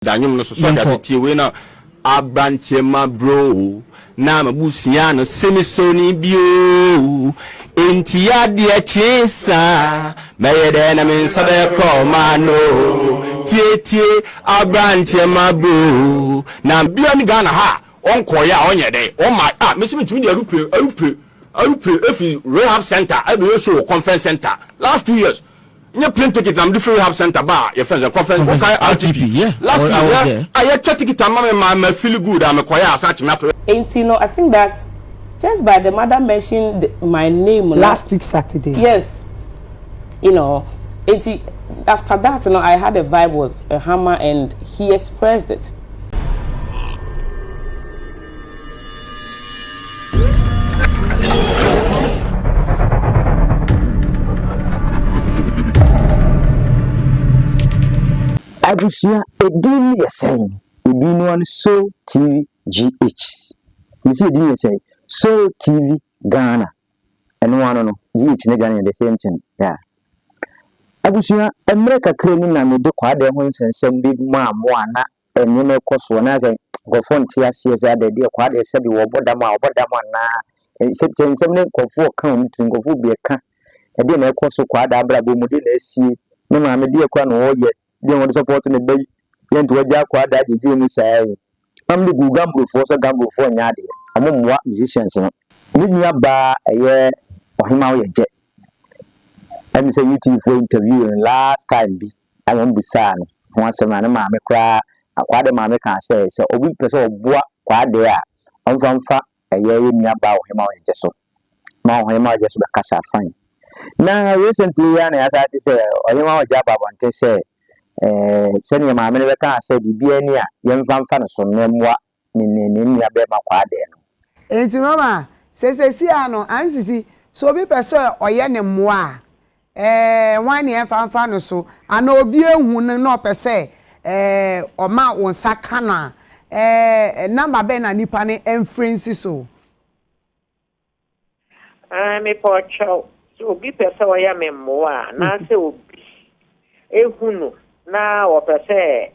Daniel no so that we na abranche ma bro na mabusia no semisoni bio enti ya de chesa meyede na me sabe ko mano tie abranche ma bro na bio ni Ghana ha onko ya onye de o ma me se mitimi de arupe efi rehab center ebe show conference center last 2 years. You plane ticket I'm different rehab center bar your friends a conference okay RTP yeah last year I check ticket I'm feel good I'm quiet such matter. And you know I think that just by the mother mentioned my name last week Saturday. Yes, you know, after that you know I had a vibe with Ohemaa and he expressed it. Abusia edin yesaying edin one so TV GH you see edin yesaying so TV Ghana and one no GH ne Ghana the same thing yeah Abusia America kreni na me de kwade ho nsensem bi ma ana enye me koso na say go phone tia cs de kwade se bi wo bodam na septem ne kofo kan mtin kofo bi ka e de na koso kwade abrabo mu de na asie ne ma me de kwa no wo ye they want to support the bay. Yen to waja kwa da jeje mu sai. Am the gamble for so gamble for nyade. Amom wa musicians no. Ni nua ba eye Ohemaa Woyeje. Am say YouTube for interview last time bi. Amom bisa no. Ho asema na ma me kra akwade ma me kan say obi pese oboa kwade a omfamfa eye nua ba Ohemaa Woyeje so. Ma Ohemaa Woyeje so be kasa fine. Na recently ya na asa ti say Ohemaa Woyeje babonte say senior ma me ka ase bibia ni a yemfamfa no so nemwa ni nua be makwade no Enti mama sesesi ano ansisi so bi pese oye ne mmoa wan ne yemfamfa no so ana obi ehun no pese oma wonsa kana number be na nipa ne enfrensi so me pocho so bi pese oye me mmoa na se obi ehunu na opese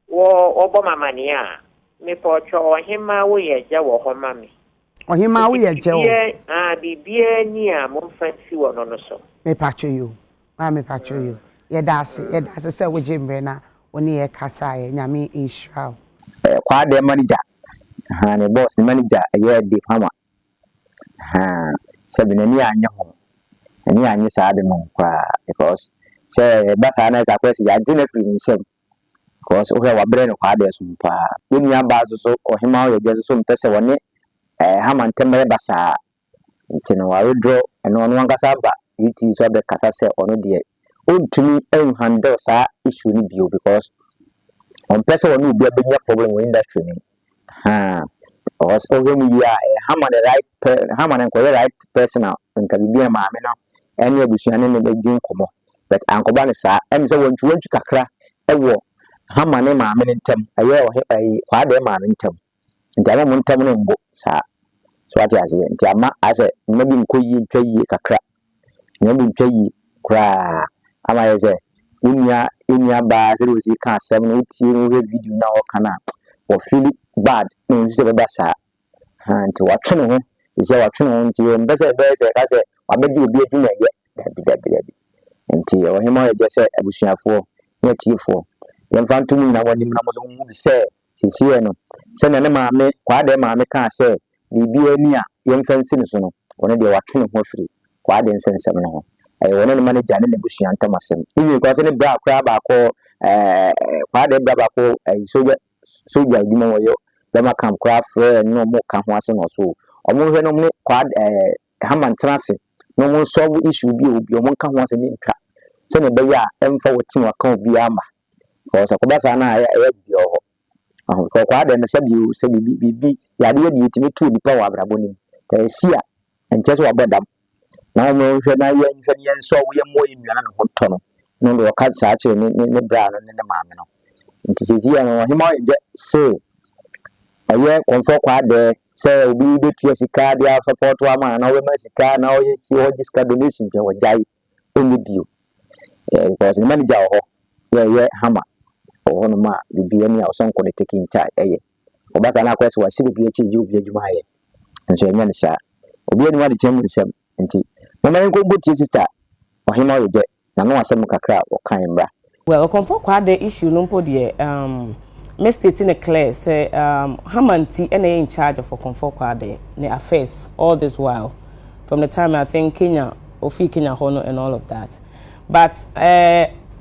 wo obo mamania me pocho Ohemaa Woyeje wo ho mami Ohemaa Woyeje o bibia ni a mo fancy wo no so me pacho you me pacho you ye dase se wo jembre na oni ye kasa ye nyame inshallah kwade manager ne boss manager ye de fama sebinani anya ho ani anya saade no kwa because say basa na za kwesi ya jine free nsem because o he wa bre no kwade so mpa yemi aba so Ohemaa Woyeje so mpese woni hamantembe basa ntino wa withdraw eno no ngasa ba yuti so be kasa se ono de ontumi handle sa issue ni bio because on person woni obi abenya problem with industry ni because ohemu ya Haman and right personal nka bibia ma me no ene abusuane ne begin komo but ankoba ne sa em se wontu kakra ewo Haman ne ma me ntem aye kwade ma ntem ntama mo ntem no mbo sa so ati ase ntama ase mmabi nkoyi ntwayi kakra nyabi ntwayi kra ama yeze unya ba se rosi ka asem no tie no video na o kana o feel bad no se be sa nti watwe no ho se watwe no nti mbese ka se wabedi obi adwuma ye dabi nti Ohemaa Woyeje se abusuafo ne tiefo yemfa ntumi na woni na mo so mu se sisiye no se na ne maame kwade maame ka se bibia ni a yemfa nsi so no wona de watwe no ho afiri kwade nsensem no ho wona ne manager ne abusua ntamasem ibi kwa se ne bra akra ba ko kwade bra ba ko soja adwuma woyo be makam kra frɛ no mo ka ho ase no so omo hwɛ no ne kwade Haman trase no mo solve issue bi obi o mo ka ho ase ne ntwa se ne be ya emfa wotin waka obi ama because akobasa na ya bi ho ko kwade ne se bibi ya de ye timi tu di power abraboni ta sia enche so abodam na mo hwɛ na ye nso wo ye mo enua na ho to no do ka sa che ne bra no ne maame no nti sisi ya no Ohemaa Woyeje se aye Okomfour Kwadee se obi de tua sika dia support wa ma na we ma sika na o si o jiska donation je wo jai onye bio because the manager ho ye Haman one ma bibi any or someคนtaking charge obasa na kwese wasi bibi echi ju bi adwuma aye nso enya ne sa obi eni wa de chem nsem nti mama nko buti sister Ohemaa Woyeje na no asem kakra o kan mbra. Well, Okomfour Kwadee issue no po de me stating a clear say Hamanti in charge of Okomfour Kwadee the affairs all this while from the time I think Kenya Ofi Kenya Hono and all of that. But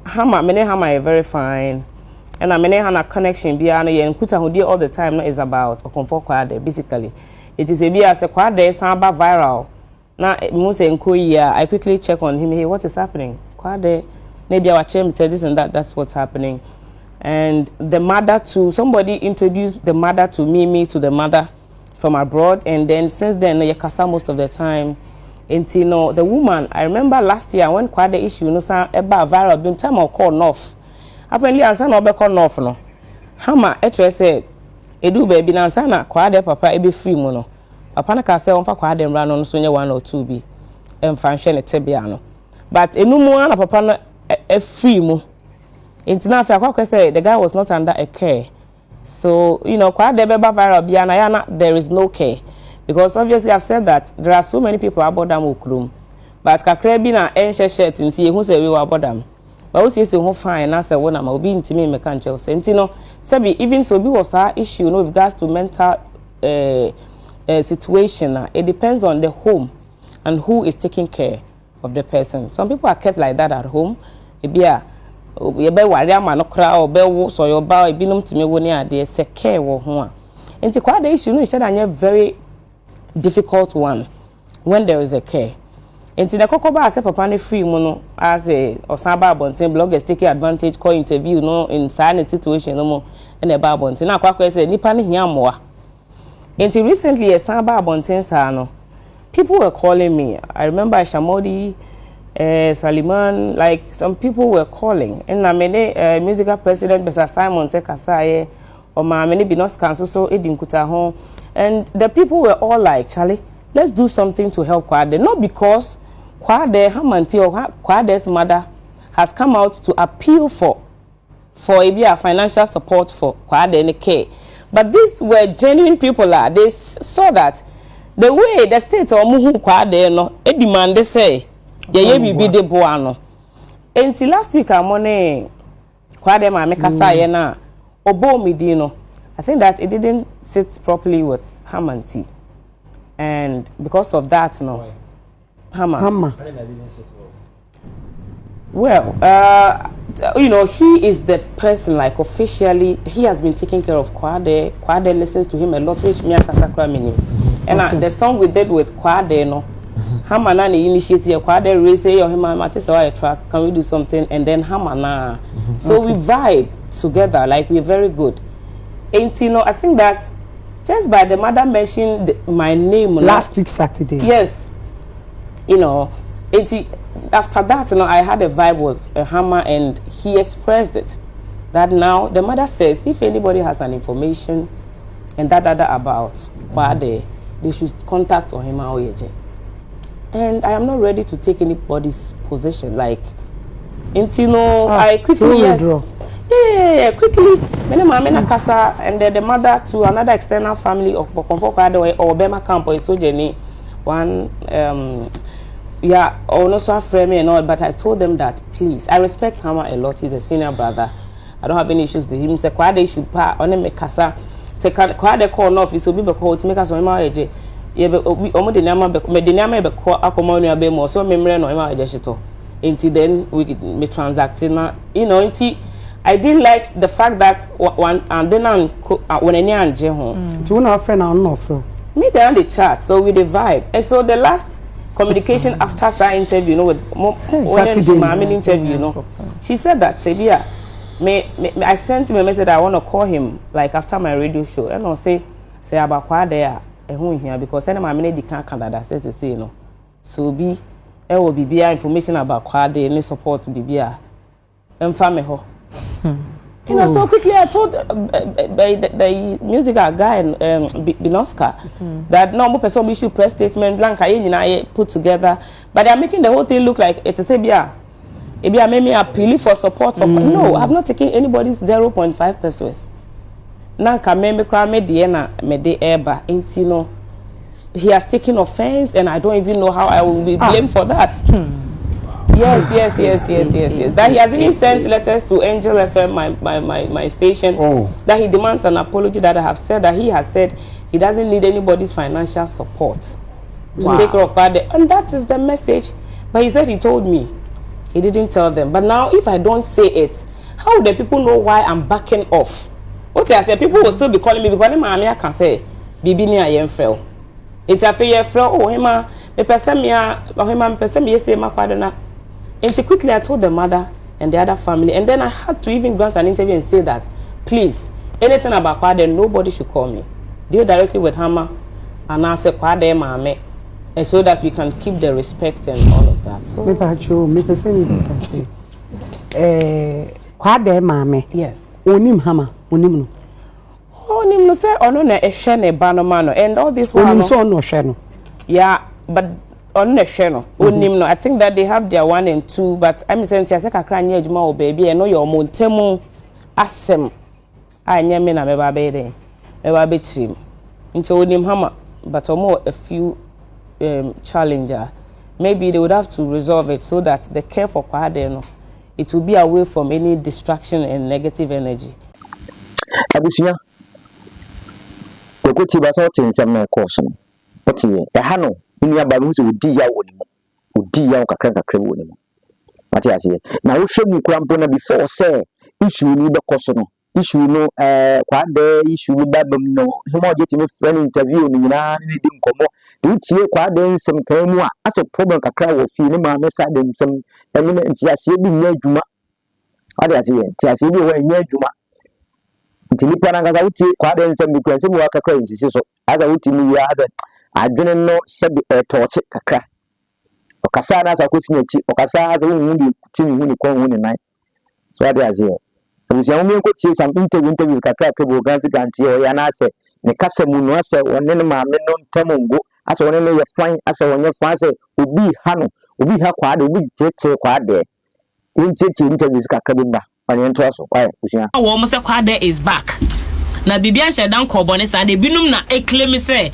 Hama is very fine, and I have a connection beyond and Kuta Hudi all the time is about Okomfour Kwadee. Basically, it is a be as a Kwadee samba viral. Now I quickly check on him. Hey, what is happening? Kwadee, maybe our chairman said this and that. That's what's happening. And the mother to somebody introduced the mother to me to the mother from abroad, and then since then Yakasa most of the time. Until no, the woman, I remember last year when Kwadee issue no sa eba viral bin time or call north. Apparently ansa no be call north no. Hama etre say edu baby na ansa na Kwadee papa e be free mu no. Papa na ka say on fa Kwadee mra no so nye 1 or 2 bi. Emfa nhwe ne tebia no. But enumu na papa no e free mu. Until now I say the guy was not under a care. So, you know, Kwadee beba viral bia na ya na there is no care. Because obviously I've said that there are so many people about them ukrum. But kakra bi na enhye shirt nti ehun say we about them. But we say who fine na say wona ma obi ntimi me kan che say nti no say even so bi was our issue no with regards to mental situation. It depends on the home and who is taking care of the person. Some people are kept like that at home. Ebia you be worry am no kra or be so your ba ebinom timi wo ni ade se care wo ho a. Nti Kwadee issue no say na very difficult one when there is a care. And in the Kokoba as a papa free mono as a Osaba Bonten bloggers taking advantage, call interview no in silent situation no more and a babontin. Now Kwakwe said Nipani Yamoa. Until recently a Saba Bonten Sano. People were calling me. I remember Shamodi, Saliman, like some people were calling. And I mean musical president Besa Simon Sekasaye or my many Binos Council so Edin Kutahon. And the people were all like, Charlie, let's do something to help Kwadee. Not because Kwadee, Hamanti or Kwadee's mother has come out to appeal for a financial support for Kwadee and care. But these were genuine people. They saw that the way the state or Muhu Kwadee no, a demand they say, ye be de boano. Until last week, I'm on Kwadee ma mekasa ye na obo midino. I think that it didn't sit properly with Hamanti, and because of that, no, Hama. Well, you know, he is the person like officially. He has been taking care of Kwadee. Kwadee listens to him a lot, which me akasakra meaning. And the song we did with Kwadee, no, Hama na ni initiative Kwadee raise say Ohemaa Matisa why track. Can we do something? And then Hama na. So we vibe together like we're very good. And you know, I think that just by the mother mentioned my name last week Saturday. Yes, you know, after that, you know, I had a vibe with Ohemaa, and he expressed it. That now the mother says if anybody has an information and that about Kwadee, they should contact Ohemaa Woyeje. And I am not ready to take anybody's position. Like, you know, I quickly Yeah, quickly. Kasa and the mother to another external family of Okomfour Kwadee or Bema camp or Sojeni. One, yeah, or no so frame and all. But I told them that please, I respect Hama a lot. He's a senior brother. I don't have any issues with him. Say Kwadee should pa on him Kasa. Say Kwadee call off. It will be because to make us Ohemaa Woyeje. Yeah, but omo de nama be call akomonu be more. So memory no Ohemaa Woyeje shito. Until then we transacting na, you know, until I didn't like the fact that one and then when any anje home. Do not friend or not friend. Me they on the chat, so with the vibe. And so the last communication after that interview, you know, with Saturday interview, you know, she said that Sebia, I sent him a message that I want to call him like after my radio show, and I'll say about Kwadee here because any my many can't Canada says the same, you know. So there will be information about Kwadee any support BBA and family ho. You know, so quickly I told the musical guy and Binoska that no more person we should press statement blank put together, but they are making the whole thing look like it's a Sebia. Maybe I made me appeal for support for no, I've not taken anybody's 0.5 pesos. Nanka me cry me Diana me de eba ain't you know. He has taken offense and I don't even know how I will be blamed for that. Yes. That he has even sent letters to Angel FM, my station, that he demands an apology, that I have said that he has said he doesn't need anybody's financial support to take care of Kwadee. And that is the message. But he said he told me. He didn't tell them. But now if I don't say it, how will the people know why I'm backing off? What I said, people will still be calling me because I can say, Bibi ni ayen fell. It's a fair flow. Ohemaa, me pesemia, Ohemaa me pesemia say ma Kwadee na. And quickly I told the mother and the other family, and then I had to even grant an interview and say that, please, anything about Kwadee, nobody should call me. Deal directly with Hama and I say Kwadee mame, and so that we can keep the respect and all of that. So, me person Kwadee mame. Yes. Onim Hama, onim no. Onim no say ono na ehwe ne ba no ma no, and all this one. Onim so ono hwe no. Yeah, but on the channel, no. I think that they have their 1 and 2, but I'm saying I say kakra nya adwuma o baby, I know your montemu asem. I nya me na me ba be dey. Me ba be chim. Nti onim Hama, but more a few challenger. Maybe they would have to resolve it so that the care for Kwadee no, it will be away from any distraction and negative energy. Abusia. Kokoti ba so tin sem na course no. Otie, hano Inya babu so udi ya woni udi ya kakra woni mo ati ase na wo hwe mu kura mpona before say issue ni be koso no issue no Kwadee issue ni babam no hemo je ti me friend interview ni nyina ni di nkomo de utie Kwadee nsem kan mu a aso problem kakra wo fi ni ma me sa de nsem eni me nti ase bi nya adwuma ati ase ti ase bi wo nya adwuma nti ni pana ngaza utie Kwadee nsem bi kura nsem wo kakra nsisi so aza utie mu ya aza adwene no sebi toche kakra okasa na sa kwesi nyachi okasa aza wunwundi timi huni kwa huni nai so ade azie obusia mu enko tie some interview kakra kebo ganti ganti o ya na ase ne kasa mu no ase wonne ne maame no ntamongo ase wonne ne ye fan ase wonye fan ase obi ha no obi ha Kwadee obi tete Kwadee intete interviews kakra bimba wani nto aso why obusia wo mo se Kwadee is back na bibia shedan kobone sa de binum na claim say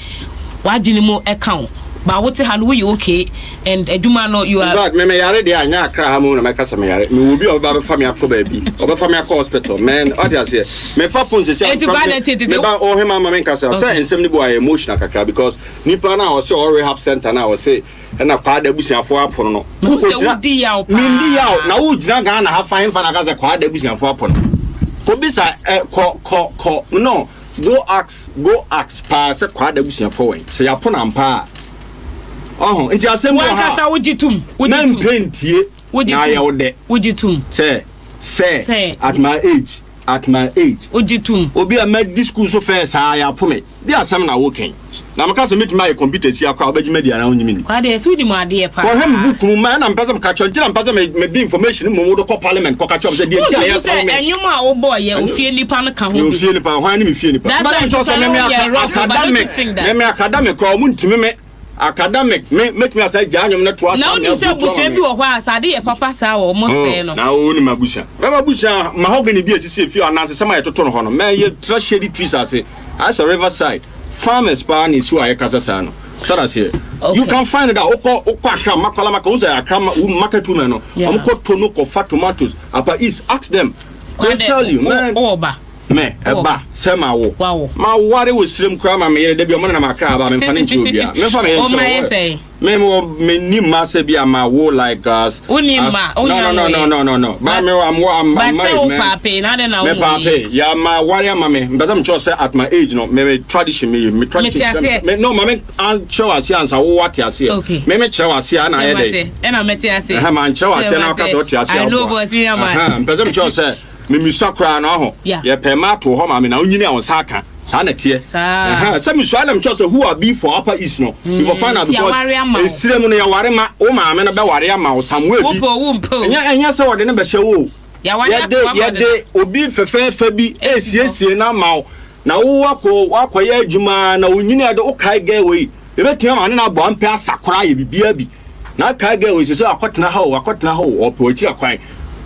wajinimu account ba wote hanu you okay and eduma no you are God me yare de anya akra ha mu na me kasa me yare me will be oba be family akọ ba bi oba family akọ hospital man what you say me fa phone say me ba Ohemaa mama kasa say ensem ni bo ay emotional kakra because nipa na o say all rehab center na o say na Kwadee busiafo apono no no say wudi ya o pa mindi ya na wo gina ga na ha fan fa na kasa Kwadee busiafo apono ko bisa ko no go ask pa se Kwadee busiafo we say apono ampa nti asem ha kasa wujitum na mpentie na ya wode wujitum say at my age wujitum obi a med discourse so fair sa ya pome dey asem na woken na maka se meet my computer ti akwa obaji media na onyimi ni Kwadee so di mo ade pa ko hem book mu ma na mpeza mka chonti na mpeza me be information mu wo do ko parliament ko ka chom se dey ti aye so me enyuma wo boy ye ofie nipa no ka ho bi ofie nipa hwan ni me fie nipa ba na cho so me academic ko mu ntimi me academic make me say janyom na to na onu se bushe bi wo hwa asade ye papa sa wo mo se no na onu mabusha mahogany bi asisi fi ananse sama ye toto no ho no me ye trashedy trees ase as a riverside farmers pa ni su aye kasa sa no tara se you can find it okọ akra makwala maka unza akra market women no amko tono ko fat tomatoes apa is ask them they tell you man oba me eba sema wo ma ware wo sirem kura ma me yere de bi o mo na makra ba me fa ne nchi obia me fa me o ma say me ni ma se bi ama wo like us no ba me am but say o pape na de na wo me pape ya ma ware ma me mbeza mcho say at my age no me tradition me tradition me no ma me an chew ase ansa wo wate ase me chew ase na ye de e na me te ase ha man chew ase na ka so te ase I know boss ya man mbeza mcho say me misakra na ho ye pema to ho ma me na onyini a saka sa na tie say me so alam cho say who are be for upper east no you will find out because esirem no ya ware ma o ma me no be ware ama o samwe bi enya say wode ne be hye wo ye de obi fefe bi esiesie na ma na wo wakoye adwuma na onyini ade o kai ga we ebetia ma ne na bo ampe asakora ye bibia bi na ka girl we so akotena ho or pochi akwan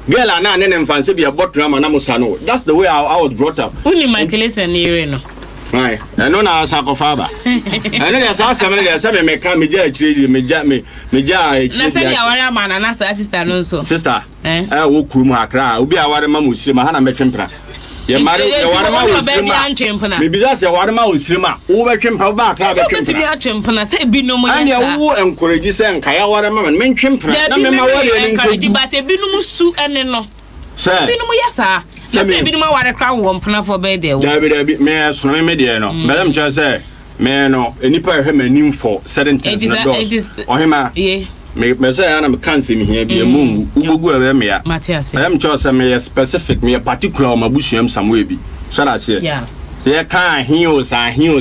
girl ana ne mfanse bia bottom na musa no. That's the way I was brought up. Uni Michaelis and Ire no. Right. I know na sakofaba. I know there's some me can me ja me na say ya wara man na sister no so. Sister. Wo krum akra obi aware ma muslim ha na metwempra. Ya mare ya ware ma muslim. Me bi just ya ware ma muslim a wo betwempra ba akra betwempra. So betimi atwempna say bi no mo ya sa. Anya wo encourage say nka ya ware ma me ntwempra na me ma ware ni encourage but e bi no musu ene no. Say. Bi no mo ya sa. Say bi no ma ware kra wo mpna for be there. Dabi me so me there no. Madam just say me no enipa ehwe manim for certain things na do. Ohemaa. Yeah. Me say ana me kan se me here bi emu ugugu e me ya. Matias. Madam just say me specific me particular ma busuam somewhere bi. Shall I say? Yeah. Say kan hios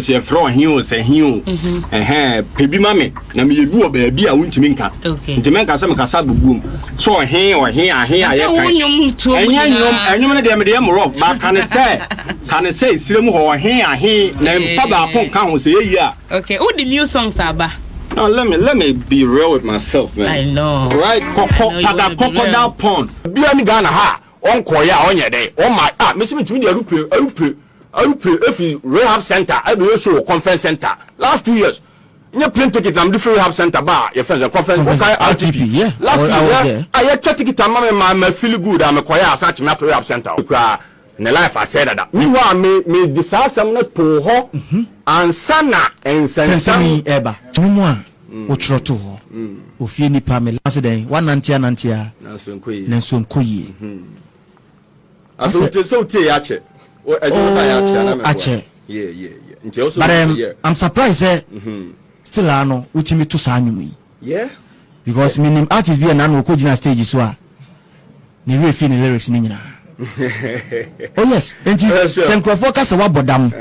ye fro hios pebi mame na me yebi o ba bi a wuntimi nka. Ntimi nka se me kasa bugum. So he aye kan. Enyum na de me de mo ba kan say sirem ho he na mfa ba pon kan ho say yi a. Okay, who the new songs aba? No, let me be real with myself, man. I know. Right? Crocodile pond. Bi ani Ghana ha. On koya onye dey. Oh my me me de arupe if rehab center I be show conference center last 2 years you plane ticket am different rehab center bar your friends conference okay RTP yeah last year I check ticket am ma feel good am koya search me rehab center kra na life I said that me wa me disasam na to ho ansana ensensami eba mumu a wo chro to ho ofie ni pa me last day one antia na so nkoyi so te ya che yeah. But I'm surprised still I know which me to sanyu. Yeah. Because me name artist be an anu ko jina stage so a. Ni re fi ni lyrics ni nyina. Oh yes. Enti senkrofo ka se wa bodam.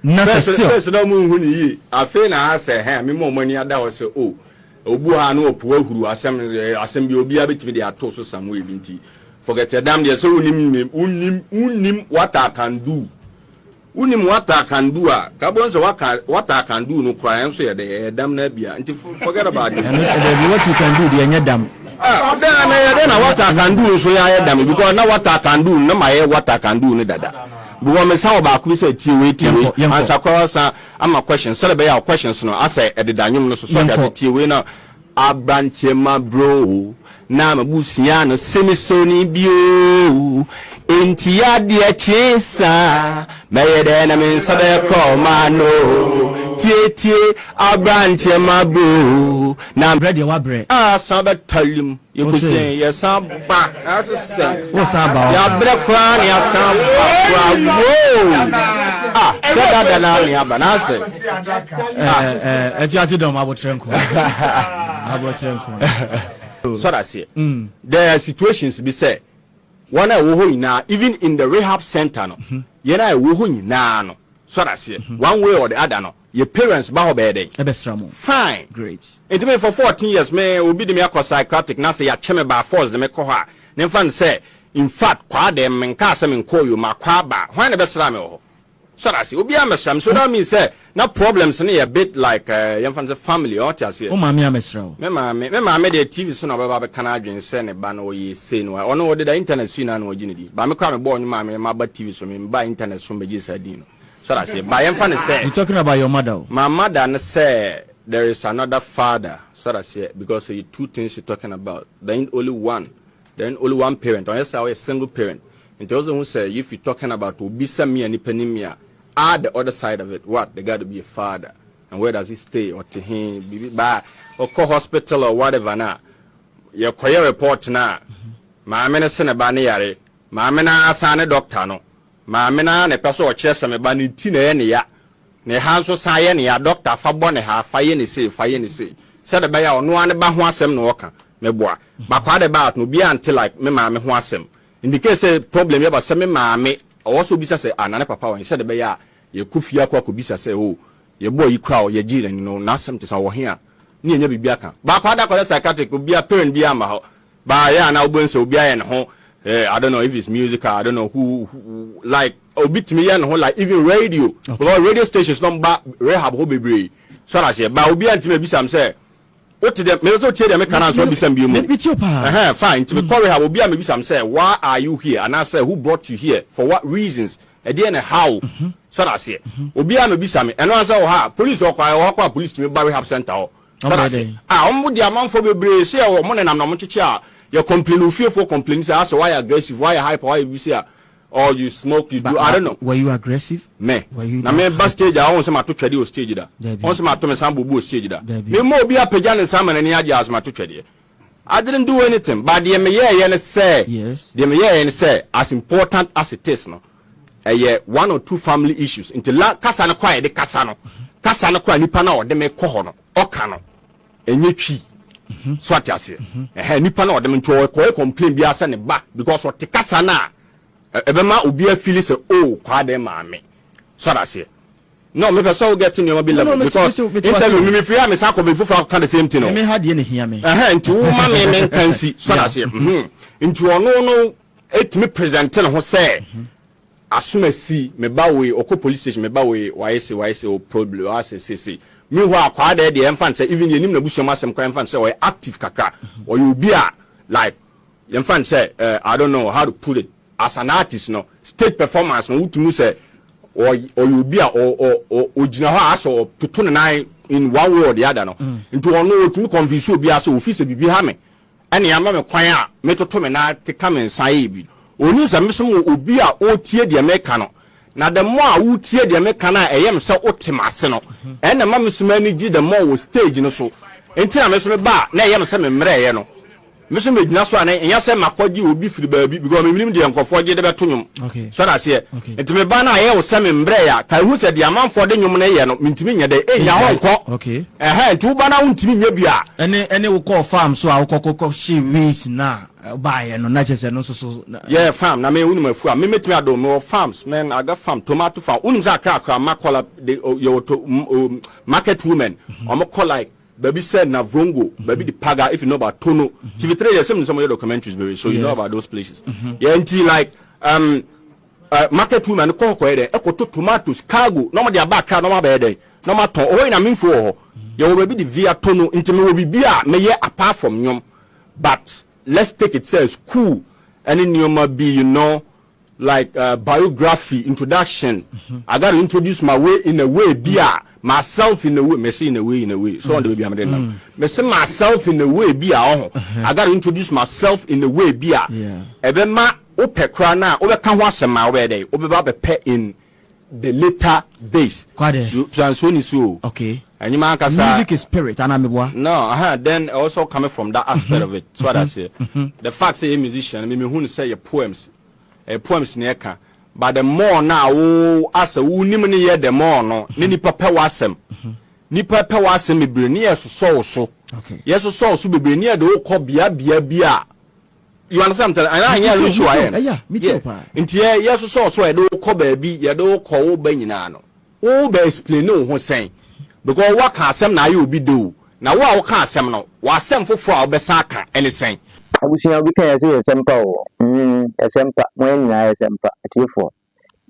Na still. So no mu hu ni yi. Afi na ase me mo mani ada wo se obu ha na opo ahuru asem bi obi abetimi de ato so samwe bi nti. Forget your damn dear so unim what I can do. Unim what I can do. Kabon what I can do no cry so the damn nebia. Forget about it. What you can do, the dam. Then what I can do so I damn because now what I can do, no my what I can do no dada. But me say about we say tiwe answer question am a question. Celebrate our questions no. I say at the danyum no so that tiwe na Asantehene bro. Na mabusia no semisoni bio entia de chesa meyede na mensabe ko mano tie Asantehene bro na bread wa bread sabe talim you could say yes ba asese what's about ya bre kwa ni asamba sada dana ni abanase ejati dom abotrenko So that's it. There are situations be say one I wo na even in the rehab center no. You know wo na no. So that's it. One way or the other no. Your parents ba ho be dey. Fine. Great. It me for 14 years me obi de me akọ psychiatric na say ya cheme ba force de me kọ ha. Ne fan say in fact kwa de me nka say me nko yo makwa ba. Why na be sra me ho. So that's it. Obi amesram. So that means say na problems na a bit like your family or tia say. O mama amesra. Me mama the TV so na baba be kana adwen say ne ba na oyi say no. Ono wo the internet fi na no ginidi. Ba me kwa me bo onyu mama ma ba TV so me ba internet so me gi sadin. So that's it. Ba yem say. You talking about your mother? My mother say there is another father. So that's it because the two things you're talking about. There ain't only one. There ain't only one parent. Unless I was a single parent. And the other one say if you're talking about obisa me and ipenimia. Add the other side of it. What? They got to be a father. And where does he stay? Or to him, by or hospital or whatever now. Your career report now. My medicine a banniere. My mena san a doctor no. My mena ne person or chest and a banny tina any ya. Ne hands was any ya doctor for bonne half fire any say. Said about your no one about one no worker. Me boy. But quite about no be until like me mammy wasem. In the case a problem about some mammy. Also bisa say anana papa when said be ya ye kufia kwa ko bisa say oh ye boy crowd ye jire no na asem say wo here ni enya bibia kan ba kwa da ko psychiatric obi a parent bi ama ho ba ya na obo nso obi aye ne ho I don't know if it's music I don't know who like obi timi ya ne ho like even radio because radio stations number rehab ho bebre so na say ba obi antimi bisa am say what did me also tell them can answer be some fine to me call have obi am be some say why are you here and I say who brought you here for what reasons and then how so that say obi am be some and I say ha police or police to me bury have center so that say omo dia man for bebre say o mo na mo chichi a you complain fearful complaints say why aggressive why hyper why you say or you smoke, you do. I don't know. Were you aggressive? Me. Na me bus stage. I want some to trade o stage da. Want some to me sambu bu stage da. Me mo be a pejan and salmon and ya as ma to trade. I didn't do anything. But the me yeah say. Yes. The me yeah say as important as it is no. One or two family issues. Into la kasa na kwa de kasa no. Kasa na kwa nipa na o de me ko no. Oka no. Enye twi. So at ase. Nipa na o de me nto ko complain bi asa ne ba because o te kasa na Ebema ubia feel say oh Kwadee maame so that say no me person get to your be level because interview me free am say ko be fufu can the same thing no me had ye ne hia me nti wo ma me kan si so that say nti ono no etimi present no ho say asumasi me ba we oko police station me ba we why say o problem why say me ho Kwadee de emfa say even yenim na busham asem kwa emfa say o active kakra or you be a like emfa say I don't know how to put it as an artist no state performance no utumi say or you be or ojina ho aso Tutu na in one way or the other no into ono utumi convince obi aso office bibi ha me ene ama me kwan a me toto me na keka me nsan e bi onu za me so obi a o tie de me ka no na the more a wo tie de me ka na eyem se otemase no ene ma me so mani gi the more wo stage no so enti na me so me ba na eyem se me mre ye no Mission made na so an enya se makoji obi firi baabi because me minim de enkofo je de beto nwom so na se enti me ba na ye wo se me mbre ya ka hu se de amanfo de nwom na ye no mintimi nya de enya ho nko enti wo ba na untimi nya bia ene wo call farm so a wo kokoko she wees na ba ye no na chese no so yeah farm na me unu mafu a me metimi ado me farms man I got farm tomato farm unu za kra makola de your market women o call like Baby said na Vrongo, baby the Paga, if you know about Tono. TV3 there's some of your documentaries, baby, so you know about those places. Yeah, until like market women ko ko ede ekoto tomatoes cargo no ma dia back no ma be ede no ma ton o ina minfo ho ye will be the via Tono into me will be bia me ye apart from nyom, but let's take it says cool and in nyoma be you know like biography introduction. I got to introduce my way in a way bia myself in a way me say in a way so on the way am dey me say myself in a way bia I got to introduce myself in a way bia ebe ma opekra na obeka ho asema we dey obeba be pe in the later days Kwadee transoni so okay and you man kasa music is spirit anamebwa no then also coming from that aspect of it so what I say the fact say a musician me hu say your poems near can but the more now as a woman near the more no nipa pe wasem nipa pe wasem bebre near so okay yes so bebre near the ko bia you understand and I hear you sure yeah me too pa nti yes so e do ko ba bi ye do ko wo ba nyina no wo ba explain no ho sen because what can asem na you obi do na wo ka asem no wa asem fofo a obesa aka ene sen abusia obi kan yase esempa o esempa mo nyina esempa atifo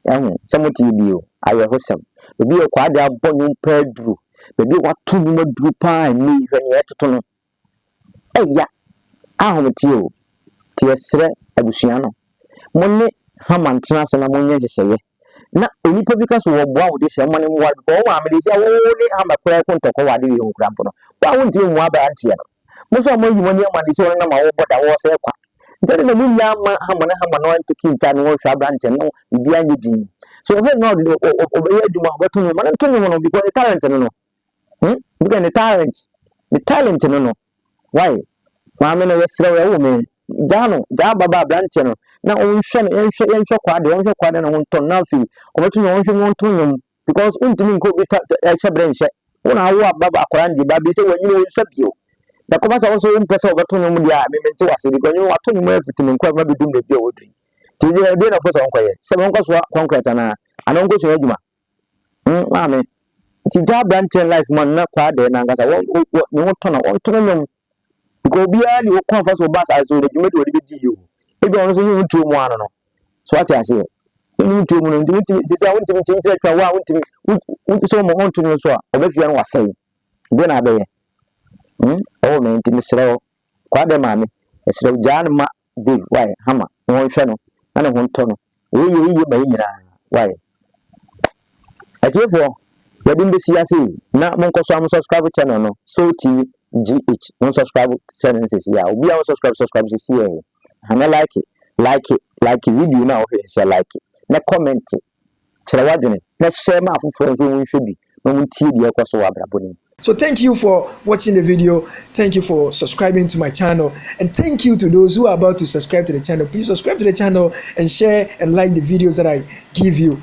yahu samuti bio aye hosem obi e Kwadee abonyu pedru bebi watu mu madru pa ni hwene etoto no eya ahomti o tiesre abusia no monne hamantena se na monye hyehye na onipa bi ka so wo boa wo de hye monne mo wa ko wa amedisi wo ne amakora ko ntoko wa de wi ho krampo no wa wonti mu aba antia no mo so mo yi monne amedisi wo na ma wo boda wo se kwa ntade na munya hama no antiki nta no hwa brante no bi anye di so we no obeye aduma obeto no man to no because the talent no because the talent no why ma me no yesre we wo me jano ja baba brante no na onhwe no enhwe Kwadee no wonton na fi obeto no onhwe wonton no because untimi nko bi eche brenche wona wo baba akora ndi babi se wanyine wonhwe bio da kuma sa so impesa obeto no mu dia me mente wase because you wato ni mu afitini nkwa ma bidum na bia wodri ti de na posa onkoye se mo nko so concrete na ana nko so adwuma ma me ti ja branch life man na Kwadee na ngasa wo ni wonto na wonto no because bia ni wo konfa so bas aso de dwuma de wodi bedi yo e bi ono so ni ntu mu ano no so ati ase ni ntu mu no ndi se se wonti chinchira twa wa wonti so mo honto no so a obefia no wasai de na be ye oh me nti mesrɛ Kwadee maame mesrɛ Jan ma Dave why hama no hwɛ no na ne ho ntɔ no ye ba nyina why atiefo yɛde mbesi ase na monko so am subscribe channel no so TV GH mon subscribe channel sisi ya obi a subscribe sisi ya na like video na o hwe like na comment kyerɛ wadwene na share ma afoforo so won hwe bi na won tie bi ekɔ so abrabɔ ni. So thank you for watching the video. Thank you for subscribing to my channel. And thank you to those who are about to subscribe to the channel. Please subscribe to the channel and share and like the videos that I give you.